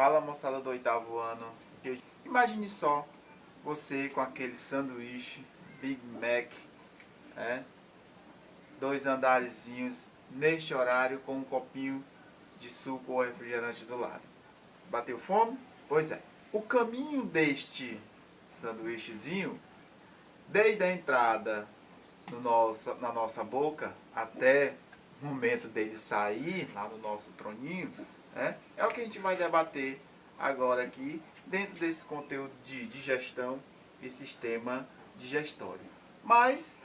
Fala, moçada do 8º ano. Imagine só você com aquele sanduíche Big Mac, né? 2 andarezinhos, neste horário com um copinho de suco ou refrigerante do lado. Bateu fome? Pois é. O caminho deste sanduíchezinho, desde a entrada na nossa boca até o momento dele sair lá no nosso troninho, né, é o que a gente vai debater agora aqui dentro desse conteúdo de digestão e sistema digestório. Mas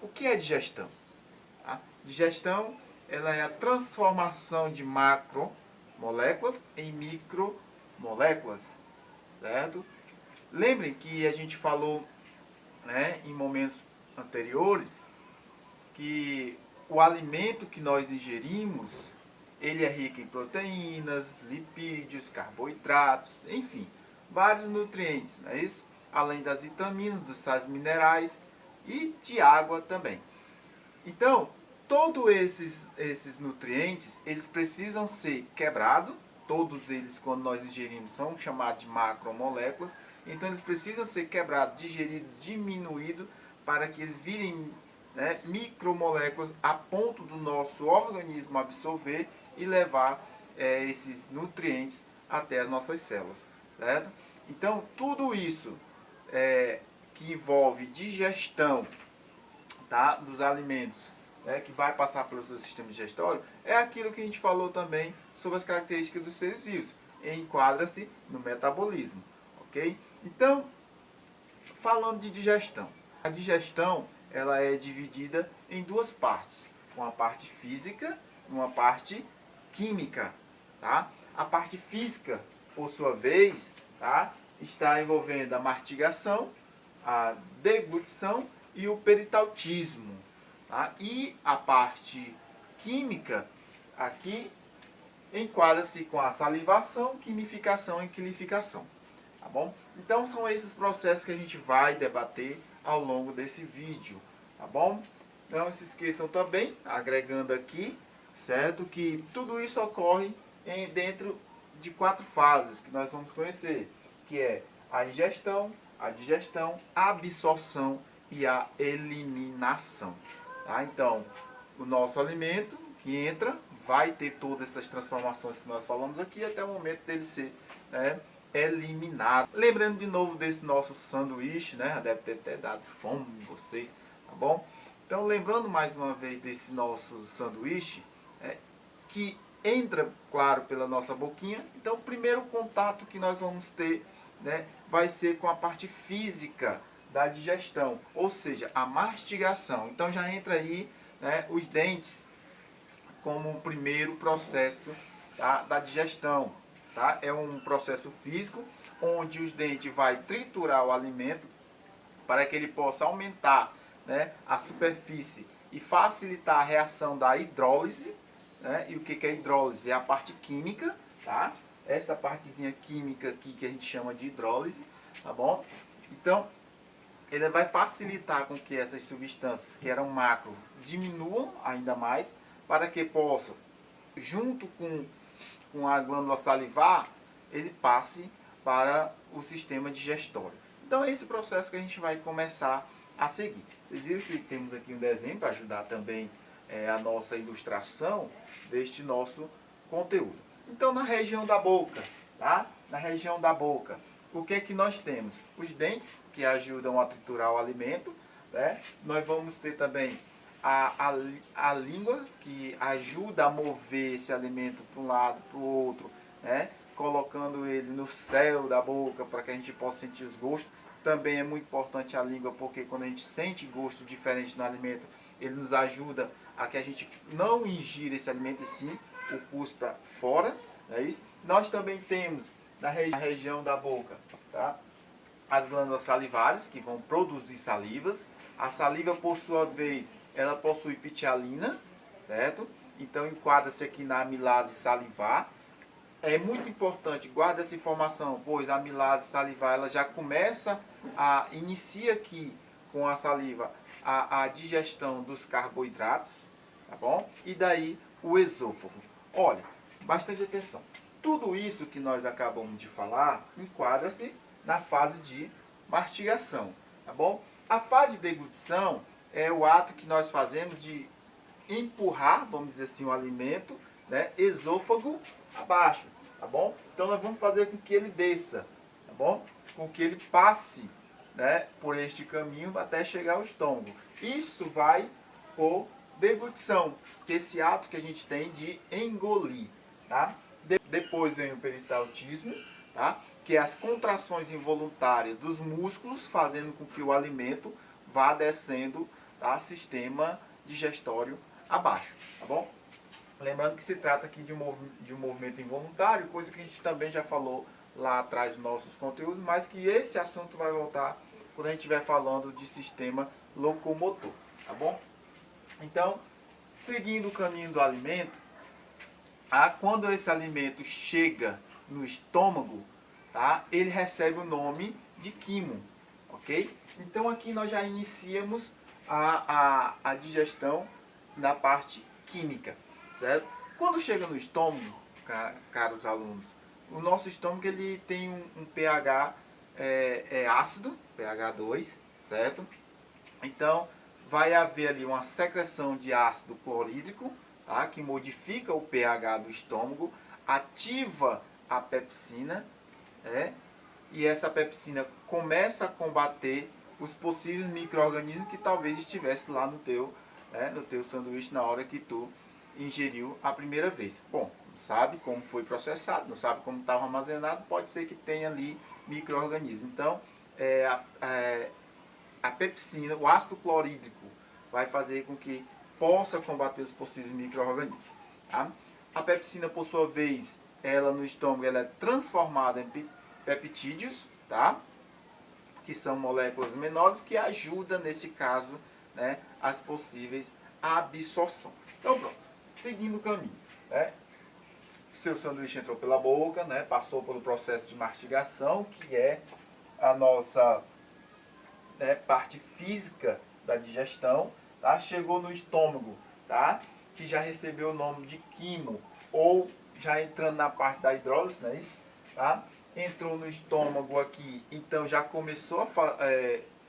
o que é digestão? A digestão, ela é a transformação de macromoléculas em micromoléculas, certo? Lembrem que a gente falou, né, em momentos anteriores que o alimento que nós ingerimos, ele é rico em proteínas, lipídios, carboidratos, enfim, vários nutrientes, não é isso? Além das vitaminas, dos sais minerais e de água também. Então, todos esses nutrientes, eles precisam ser quebrados, todos eles, quando nós ingerimos, são chamados de macromoléculas, então eles precisam ser quebrados, digeridos, diminuídos, para que eles virem, né, micromoléculas a ponto do nosso organismo absorver e levar esses nutrientes até as nossas células, certo? Então, tudo isso que envolve digestão, tá, dos alimentos, né, que vai passar pelo seu sistema digestório, é aquilo que a gente falou também sobre as características dos seres vivos. Enquadra-se no metabolismo, ok? Então, falando de digestão, a digestão ela é dividida em duas partes, uma parte física e uma parte química, tá? A parte física, por sua vez, tá, está envolvendo a mastigação, a deglutição e o peritaltismo, tá? E a parte química aqui enquadra-se com a salivação, quimificação e quilificação, tá bom? Então são esses processos que a gente vai debater ao longo desse vídeo, tá bom? Não se esqueçam também, agregando aqui, certo, que tudo isso ocorre dentro de 4 fases que nós vamos conhecer, que é a ingestão, a digestão, a absorção e a eliminação. Tá? Então, o nosso alimento que entra vai ter todas essas transformações que nós falamos aqui até o momento dele ser, né, eliminado. Lembrando de novo desse nosso sanduíche, né? Deve ter até dado fome em vocês, tá bom? Então, lembrando mais uma vez desse nosso sanduíche, que entra, claro, pela nossa boquinha. Então, o primeiro contato que nós vamos ter, né, vai ser com a parte física da digestão, ou seja, a mastigação. Então, já entra aí, né, os dentes como o primeiro processo, tá, da digestão. Tá? É um processo físico onde os dentes vai triturar o alimento para que ele possa aumentar, né, a superfície e facilitar a reação da hidrólise, né? E o que é hidrólise? É a parte química, tá? Essa partezinha química aqui que a gente chama de hidrólise, tá bom? Então, ele vai facilitar com que essas substâncias que eram macro diminuam ainda mais, para que possam, junto com a glândula salivar, ele passe para o sistema digestório. Então é esse processo que a gente vai começar a seguir. Vocês viram que temos aqui um desenho para ajudar também a nossa ilustração deste nosso conteúdo. Então, na região da boca, tá? Na região da boca, o que é que nós temos? Os dentes, que ajudam a triturar o alimento, né? Nós vamos ter também a língua, que ajuda a mover esse alimento para um lado, para o outro, né? Colocando ele no céu da boca para que a gente possa sentir os gostos. Também é muito importante a língua, porque quando a gente sente gosto diferente no alimento, ele nos ajuda a que a gente não ingira esse alimento e sim o cuspe para fora, não é isso? Nós também temos na região da boca, tá, as glândulas salivares, que vão produzir salivas. A saliva, por sua vez, ela possui pitialina, certo? Então enquadra-se aqui na amilase salivar. É muito importante, guarda essa informação, pois a amilase salivar ela já começa inicia aqui com a saliva a digestão dos carboidratos, tá bom? E daí o esôfago. Olha, bastante atenção. Tudo isso que nós acabamos de falar enquadra-se na fase de mastigação, tá bom? A fase de deglutição é o ato que nós fazemos de empurrar, vamos dizer assim, o alimento, né, esôfago abaixo, tá bom? Então nós vamos fazer com que ele desça, tá bom? Com que ele passe, né, por este caminho até chegar ao estômago. Isso vai por deglutição, esse ato que a gente tem de engolir, tá? Depois vem o peristaltismo, tá? Que é as contrações involuntárias dos músculos, fazendo com que o alimento vá descendo, tá? Sistema digestório abaixo, tá bom? Lembrando que se trata aqui de um movimento involuntário, coisa que a gente também já falou lá atrás nos nossos conteúdos, mas que esse assunto vai voltar quando a gente estiver falando de sistema locomotor, tá bom? Então, seguindo o caminho do alimento, quando esse alimento chega no estômago, tá, ele recebe o nome de quimo, ok? Então aqui nós já iniciamos a digestão na parte química, certo? Quando chega no estômago, caros alunos, o nosso estômago ele tem um pH ácido, pH 2, certo? Então vai haver ali uma secreção de ácido clorídrico, tá? Que modifica o pH do estômago, ativa a pepsina, e essa pepsina começa a combater os possíveis micro-organismos que talvez estivesse lá no teu sanduíche na hora que tu ingeriu a primeira vez. Bom, não sabe como foi processado, não sabe como estava armazenado, pode ser que tenha ali micro-organismo. Então, a pepsina, o ácido clorídrico, vai fazer com que possa combater os possíveis micro-organismos. Tá? A pepsina, por sua vez, ela no estômago ela é transformada em peptídeos, tá? Que são moléculas menores que ajudam, nesse caso, né, as possíveis absorção. Então, pronto, seguindo o caminho, né? O seu sanduíche entrou pela boca, né, passou pelo processo de mastigação, que é a nossa, né, parte física da digestão, tá? Chegou no estômago, tá? Que já recebeu o nome de quimo, ou já entrando na parte da hidrólise, não é isso? Tá? Entrou no estômago aqui, então já começou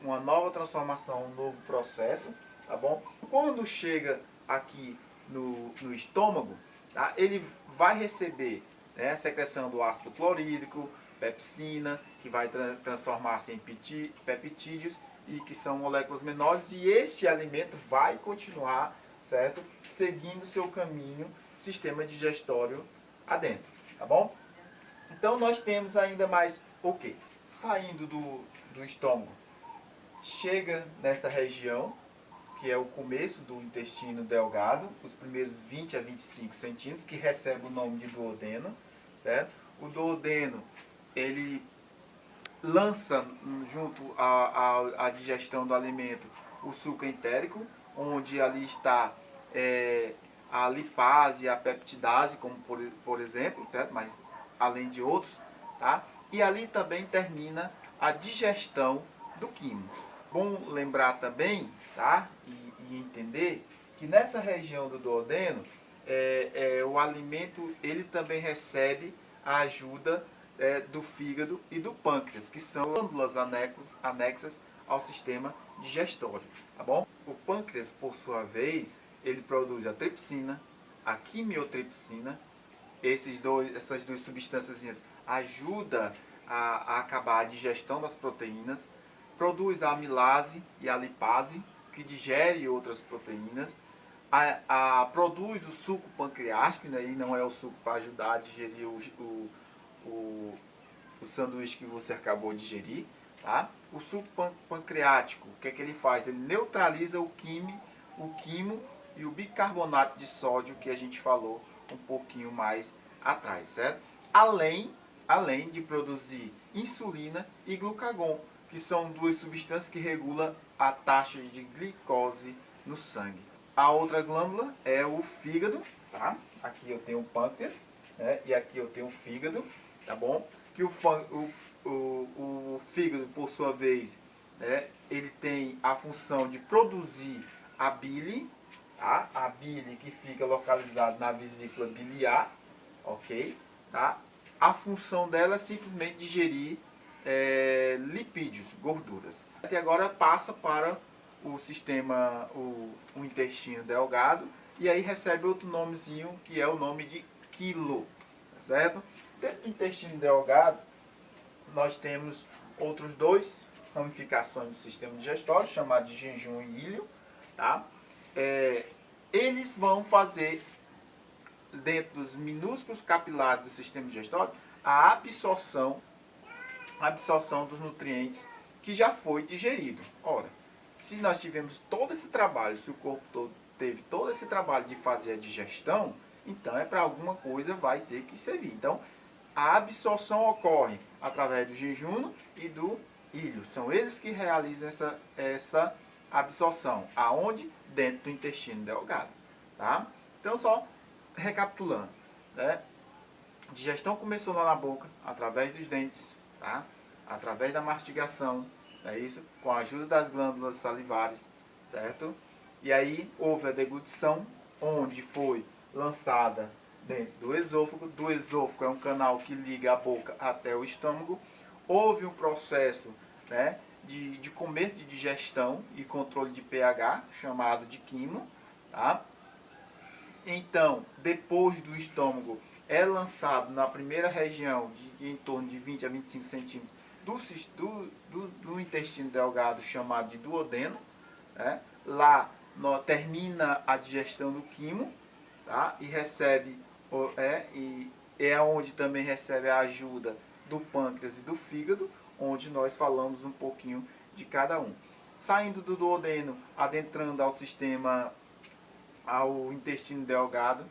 uma nova transformação, um novo processo, tá bom? Quando chega aqui no estômago, tá? Ele vai receber, né, a secreção do ácido clorídrico, pepsina, que vai transformar-se em peptídeos e que são moléculas menores, e este alimento vai continuar, certo? Seguindo seu caminho, sistema digestório adentro, tá bom? Então nós temos ainda mais o quê? Saindo do estômago, chega nesta região, que é o começo do intestino delgado, os primeiros 20 a 25 centímetros, que recebe o nome de duodeno, certo? O duodeno, ele lança junto à digestão do alimento o suco entérico, onde ali está a lipase e a peptidase, como por exemplo, certo? Mas além de outros, tá? E ali também termina a digestão do quimo. Bom lembrar também, tá? E entender que nessa região do duodeno, o alimento ele também recebe a ajuda do fígado e do pâncreas, que são glândulas anexas ao sistema digestório, tá bom? O pâncreas, por sua vez, ele produz a tripsina, a quimiotripsina. Essas duas substâncias ajudam a acabar a digestão das proteínas, produz a amilase e a lipase, que digere outras proteínas, produz o suco pancreático, né, e não é o suco para ajudar a digerir o sanduíche que você acabou de digerir, tá? O suco pancreático, o que é que ele faz? Ele neutraliza o quimo e o bicarbonato de sódio que a gente falou um pouquinho mais atrás, certo? Além de produzir insulina e glucagon, que são duas substâncias que regulam a taxa de glicose no sangue. A outra glândula é o fígado, tá? Aqui eu tenho o pâncreas, né? E aqui eu tenho o fígado, tá bom? Que o fígado, por sua vez, né, ele tem a função de produzir a bile, tá? A bile que fica localizada na vesícula biliar, ok? tá? A função dela é simplesmente digerir lipídios, gorduras. E agora passa para o sistema, o intestino delgado, e aí recebe outro nomezinho, que é o nome de quilo, certo? Dentro do intestino delgado, nós temos outros dois ramificações do sistema digestório, chamados de jejum e ilho, tá? Eles vão fazer, dentro dos minúsculos capilares do sistema digestório, a absorção dos nutrientes que já foi digerido. Ora, se nós tivemos todo esse trabalho, se o corpo todo teve todo esse trabalho de fazer a digestão, então para alguma coisa vai ter que servir. Então, a absorção ocorre através do jejum e do ilho. São eles que realizam essa absorção. Aonde? Dentro do intestino delgado. Tá? Então, só recapitulando. Né? A digestão começou lá na boca, através dos dentes, tá? Através da mastigação, é isso? Com a ajuda das glândulas salivares, certo? E aí houve a deglutição, onde foi lançada dentro do esôfago. Do esôfago é um canal que liga a boca até o estômago. Houve um processo, né, de comer de digestão e controle de pH, chamado de quimo. Tá? Então, depois do estômago, é lançado na primeira região, de em torno de 20 a 25 centímetros, do intestino delgado, chamado de duodeno. Né? Lá termina a digestão do quimo, tá? E recebe, é onde também recebe a ajuda do pâncreas e do fígado, onde nós falamos um pouquinho de cada um. Saindo do duodeno, adentrando ao intestino delgado,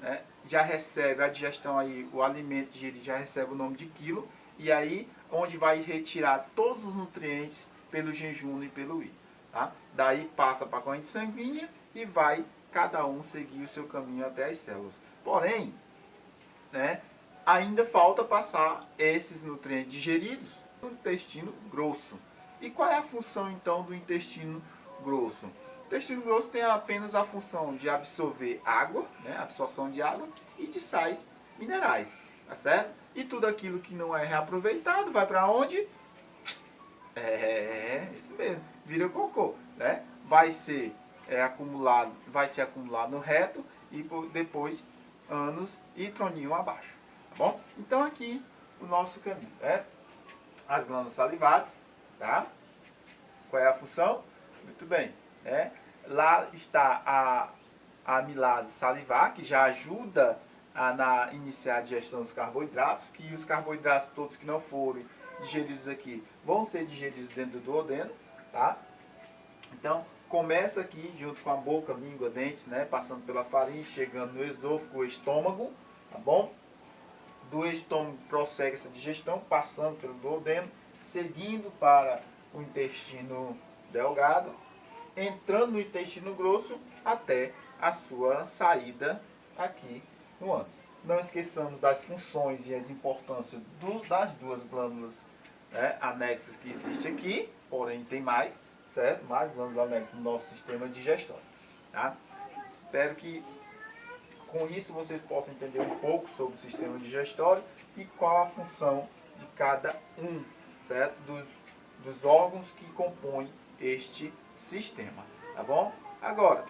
né? Já recebe a digestão aí, o alimento digerido já recebe o nome de quilo, e aí onde vai retirar todos os nutrientes pelo jejum e pelo ilho. Tá? Daí passa para a corrente sanguínea e vai cada um seguir o seu caminho até as células. Porém, né, ainda falta passar esses nutrientes digeridos no intestino grosso. E qual é a função então do intestino grosso? O intestino grosso tem apenas a função de absorver água, né, absorção de água e de sais minerais, tá certo? E tudo aquilo que não é reaproveitado vai para onde? Isso mesmo, vira cocô, né? Vai ser acumulado no reto e depois ânus e troninho abaixo, tá bom? Então aqui o nosso caminho, né? As glândulas salivares, tá? Qual é a função? Muito bem, né? Lá está a amilase salivar, que já ajuda a iniciar a digestão dos carboidratos, que os carboidratos todos que não forem digeridos aqui vão ser digeridos dentro do duodeno, tá? Então, começa aqui junto com a boca, língua, dentes, né? Passando pela faringe, chegando no esôfago, estômago, tá bom? Do estômago prossegue essa digestão, passando pelo duodeno, seguindo para o intestino delgado, entrando no intestino grosso até a sua saída aqui no ânus. Não esqueçamos das funções e as importâncias das duas glândulas, né, anexas que existem aqui, porém tem mais, certo? Mais glândulas anexas no nosso sistema digestório. Tá? Espero que com isso vocês possam entender um pouco sobre o sistema digestório e qual a função de cada um, certo? Dos órgãos que compõem este sistema, tá bom? Agora,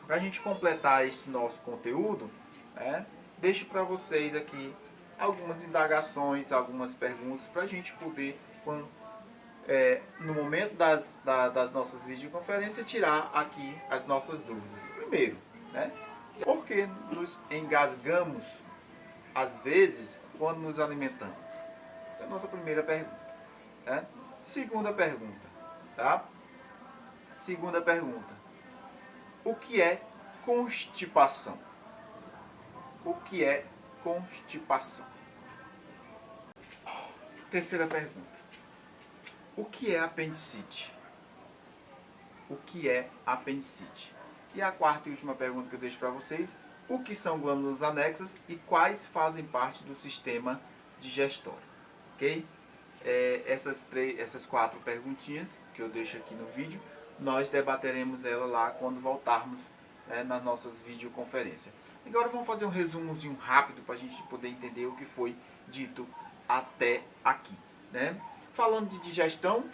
para a gente completar este nosso conteúdo, né, deixo para vocês aqui algumas indagações, algumas perguntas para a gente poder, no momento das nossas videoconferências, tirar aqui as nossas dúvidas. Primeiro, né, por que nos engasgamos às vezes quando nos alimentamos? Essa é a nossa primeira pergunta. Né? Segunda pergunta, tá? Segunda pergunta. O que é constipação? O que é constipação? Terceira pergunta. O que é apendicite? O que é apendicite? E a quarta e última pergunta que eu deixo para vocês. O que são glândulas anexas e quais fazem parte do sistema digestório? Ok? Essas quatro perguntinhas que eu deixo aqui no vídeo, nós debateremos ela lá quando voltarmos, né, nas nossas videoconferências. Agora vamos fazer um resumozinho rápido para a gente poder entender o que foi dito até aqui, né? Falando de digestão,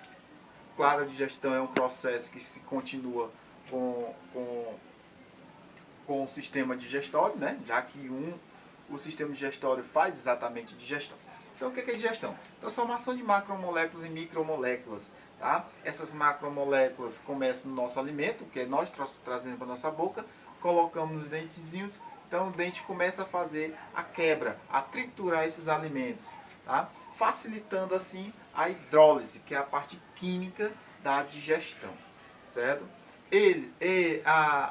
claro, a digestão é um processo que se continua com o sistema digestório, né? Já que o sistema digestório faz exatamente digestão. Então, o que é digestão? Transformação de macromoléculas em micromoléculas. Tá? Essas macromoléculas começam no nosso alimento, que é nós trazendo para a nossa boca, colocamos nos dentezinhos, então o dente começa a fazer a quebra, a triturar esses alimentos, tá? Facilitando assim a hidrólise, que é a parte química da digestão, certo?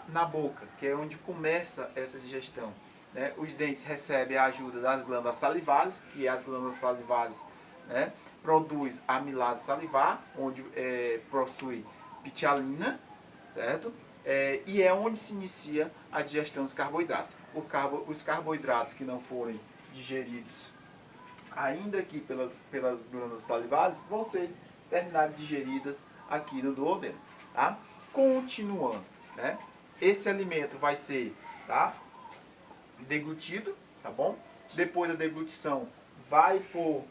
Na boca, que é onde começa essa digestão, né? Os dentes recebem a ajuda das glândulas salivares, que as glândulas salivares, né, produz a amilase salivar, onde possui pitialina, certo? E é onde se inicia a digestão dos carboidratos. Os carboidratos que não forem digeridos ainda aqui pelas glândulas salivares vão ser terminadas digeridas aqui no duodeno, tá? Continuando, né? Esse alimento vai ser, tá, deglutido, tá bom? Depois da deglutição, vai por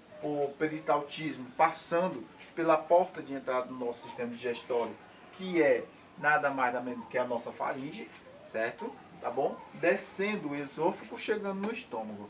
peristaltismo, passando pela porta de entrada do nosso sistema digestório, que é nada mais nada menos que a nossa faringe, certo? Tá bom? Descendo o esôfago, chegando no estômago.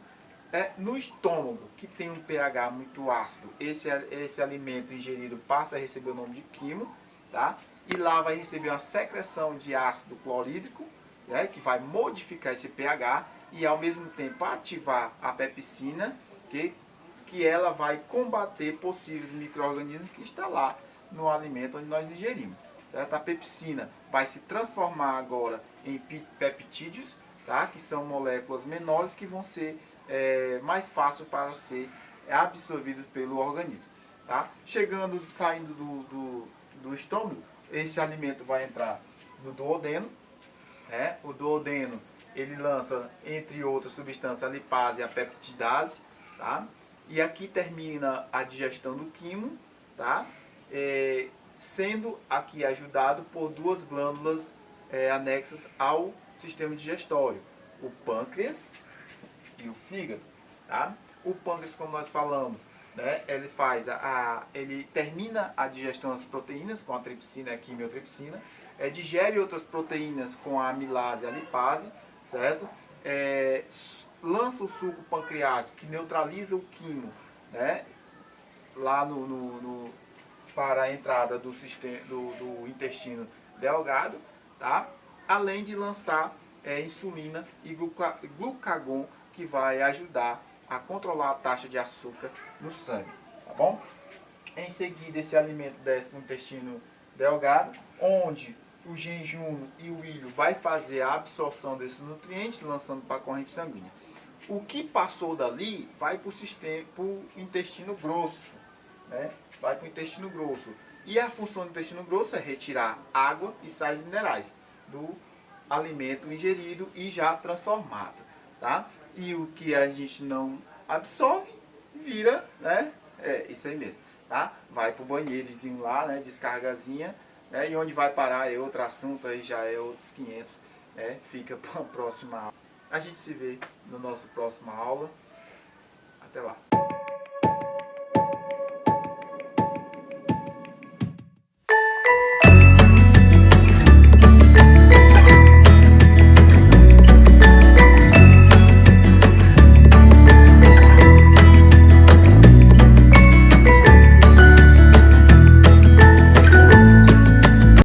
No estômago, que tem um pH muito ácido, esse alimento ingerido passa a receber o nome de quimo, tá? E lá vai receber uma secreção de ácido clorídrico, né, que vai modificar esse pH e ao mesmo tempo ativar a pepsina, que ela vai combater possíveis micro-organismos que estão lá no alimento onde nós ingerimos. Certo? A pepsina vai se transformar agora em peptídeos, tá? Que são moléculas menores que vão ser mais fácil para ser absorvidos pelo organismo. Tá? Saindo do estômago, esse alimento vai entrar no duodeno. O duodeno, ele lança, entre outras substâncias, a lipase e a peptidase, tá? E aqui termina a digestão do quimo, tá? Sendo aqui ajudado por duas glândulas anexas ao sistema digestório, o pâncreas e o fígado, tá? O pâncreas, como nós falamos, né, ele termina a digestão das proteínas com a tripsina e a quimiotripsina, digere outras proteínas com a amilase e a lipase, certo? Lança o suco pancreático que neutraliza o quimo, né, lá para a entrada do intestino delgado, tá? Além de lançar insulina e glucagon, que vai ajudar a controlar a taxa de açúcar no sangue, tá bom? Em seguida, esse alimento desce para o intestino delgado, onde o jejum e o ilho vai fazer a absorção desses nutrientes, lançando para a corrente sanguínea. O que passou dali vai para o intestino grosso, né? Vai para o intestino grosso. E a função do intestino grosso é retirar água e sais minerais do alimento ingerido e já transformado, tá? E o que a gente não absorve, vira, né? Isso aí mesmo, tá? Vai pro banheirozinho lá, né? Descargazinha, né? E onde vai parar é outro assunto, aí já é outros 500, né? Fica para a próxima aula. A gente se vê na nossa próxima aula. Até lá.